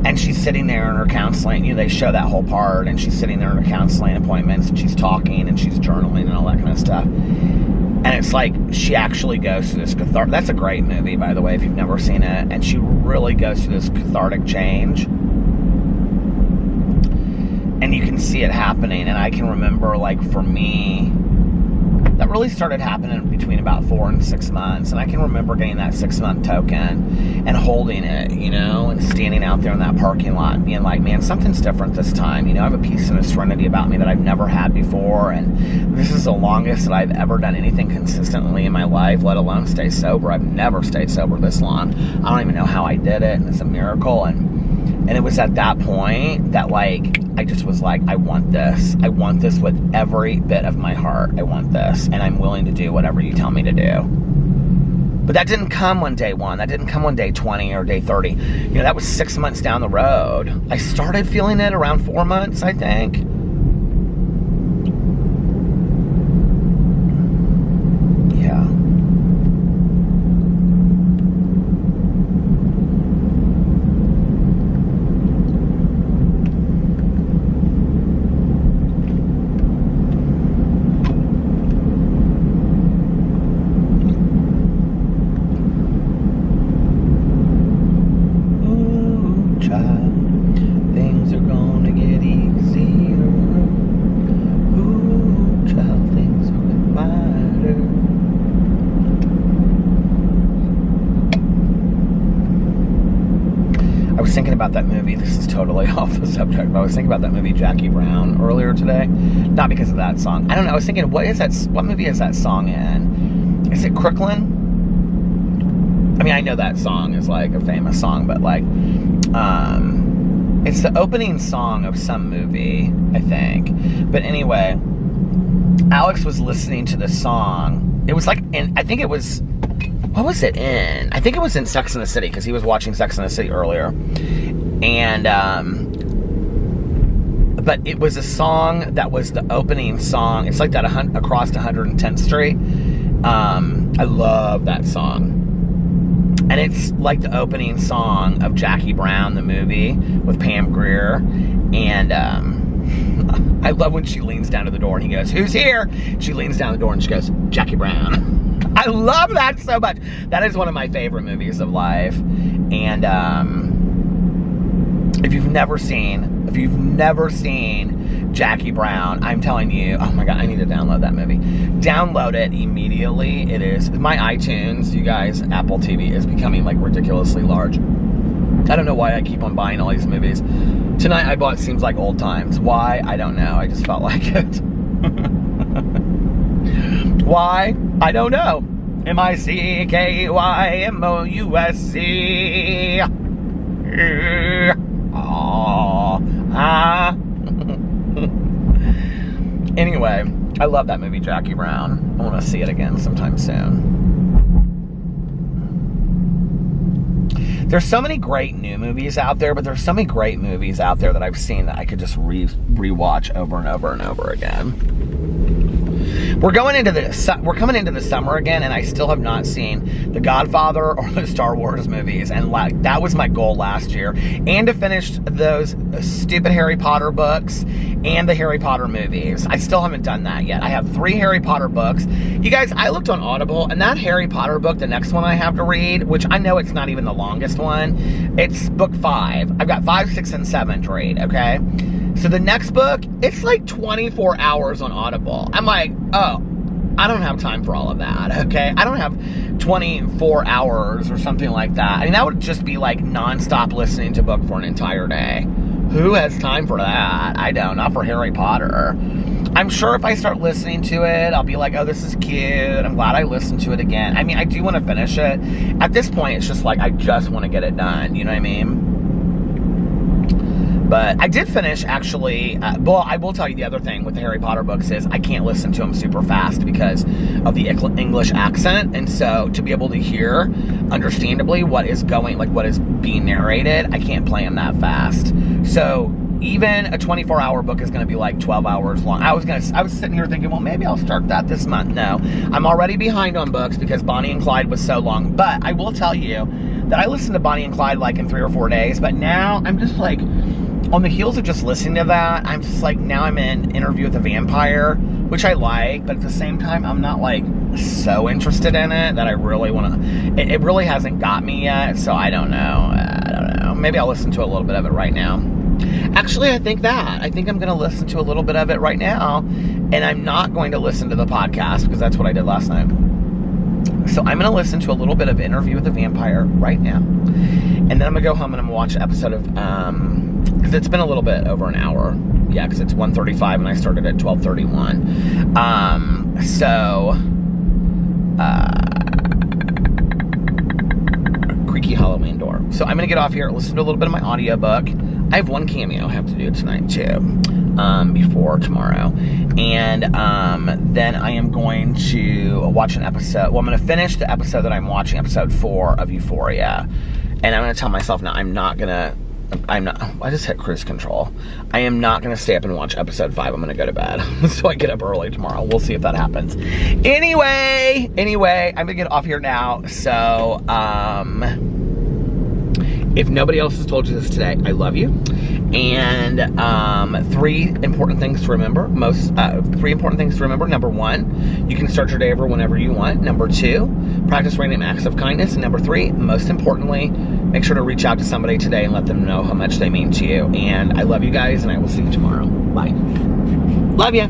And she's sitting there in her counseling, they show that whole part, and she's sitting there in her counseling appointments, and she's talking, and she's journaling, and all that kind of stuff. And it's like, she actually goes through this cathartic, that's a great movie, by the way, if you've never seen it, and she really goes through this cathartic change. And you can see it happening, and I can remember, like, for me, that really started happening between about 4 and 6 months. And I can remember getting that 6-month token and holding it, and standing out there in that parking lot and being like, man, something's different this time. I have a peace and a serenity about me that I've never had before. And this is the longest that I've ever done anything consistently in my life, let alone stay sober. I've never stayed sober this long. I don't even know how I did it. And it's a miracle. And it was at that point that, like, I just was like, I want this. I want this with every bit of my heart. I want this. And I'm willing to do whatever you tell me to do. But that didn't come on day 1. That didn't come on day 20 or day 30. That was 6 months down the road. I started feeling it around 4 months, I think. Yeah. That movie, this is totally off the subject, but I was thinking about that movie Jackie Brown earlier today, not because of that song. I don't know, I was thinking, what movie is that song in? Is it Crooklyn? I know that song is like a famous song, but like, it's the opening song of some movie, I think. But anyway, Alex was listening to this song. It was like, I think it was, what was it in? I think it was in Sex and the City, because he was watching Sex and the City earlier. And, but it was a song that was the opening song. It's like that across 110th Street. I love that song. And it's like the opening song of Jackie Brown, the movie, with Pam Grier. And, I love when she leans down to the door and he goes, "Who's here?" She leans down the door and she goes, "Jackie Brown." I love that so much. That is one of my favorite movies of life. And, if you've never seen Jackie Brown, I'm telling you, oh my God, I need to download that movie. Download it immediately. It is, my iTunes, you guys, Apple TV is becoming like ridiculously large. I don't know why I keep on buying all these movies. Tonight I bought Seems Like Old Times. Why? I don't know. I just felt like it. Why? I don't know. MICKYMOUSC. Anyway, I love that movie, Jackie Brown. I want to see it again sometime soon. There's so many great new movies out there, but there's so many great movies out there that I've seen that I could just rewatch over and over and over again. We're coming into the summer again, and I still have not seen The Godfather or the Star Wars movies, and like that was my goal last year, and to finish those stupid Harry Potter books and the Harry Potter movies. I still haven't done that yet. I have 3 Harry Potter books. You guys, I looked on Audible, and that Harry Potter book, the next one I have to read, which I know it's not even the longest one, it's book 5. I've got 5, 6, and 7 to read, okay? So the next book, it's like 24 hours on Audible. I'm like, oh, I don't have time for all of that, okay? I don't have 24 hours or something like that. I mean, that would just be like non-stop listening to a book for an entire day. Who has time for that? I don't, not for Harry Potter. I'm sure if I start listening to it, I'll be like, oh, this is cute. I'm glad I listened to it again. I mean, I do want to finish it. At this point, it's just like, I just want to get it done. You know what I mean? But I did finish, actually, well, I will tell you the other thing with the Harry Potter books is I can't listen to them super fast because of the English accent. And so to be able to hear, understandably, what is being narrated, I can't play them that fast. So even a 24-hour book is going to be like 12 hours long. I was sitting here thinking, well, maybe I'll start that this month. No, I'm already behind on books because Bonnie and Clyde was so long. But I will tell you that I listened to Bonnie and Clyde like in 3 or 4 days. But now I'm just like, on the heels of just listening to that, I'm just like, now I'm in Interview with the Vampire, which I like, but at the same time, I'm not like so interested in it that I really want to, it really hasn't got me yet, so I don't know. Maybe I'll listen to a little bit of it right now. Actually, I think I'm going to listen to a little bit of it right now, and I'm not going to listen to the podcast because that's what I did last night. So I'm going to listen to a little bit of Interview with the Vampire right now, and then I'm going to go home and I'm going to watch an episode of, because it's been a little bit over an hour. Yeah, because it's 1:35 and I started at 12:31. Creaky Hollow Man Door. So I'm going to get off here, listen to a little bit of my audiobook. I have 1 cameo I have to do tonight too, before tomorrow. And then I am going to watch an episode. Well, I'm going to finish the episode that I'm watching, episode 4 of Euphoria. And I'm going to tell myself now, I just hit cruise control. I am not going to stay up and watch episode 5. I'm going to go to bed. So I get up early tomorrow. We'll see if that happens. Anyway, I'm going to get off here now. So, if nobody else has told you this today, I love you. And 3 important things to remember. 3 important things to remember. Number 1, you can start your day over whenever you want. Number 2, practice random acts of kindness. And number 3, most importantly, make sure to reach out to somebody today and let them know how much they mean to you. And I love you guys, and I will see you tomorrow. Bye. Love you.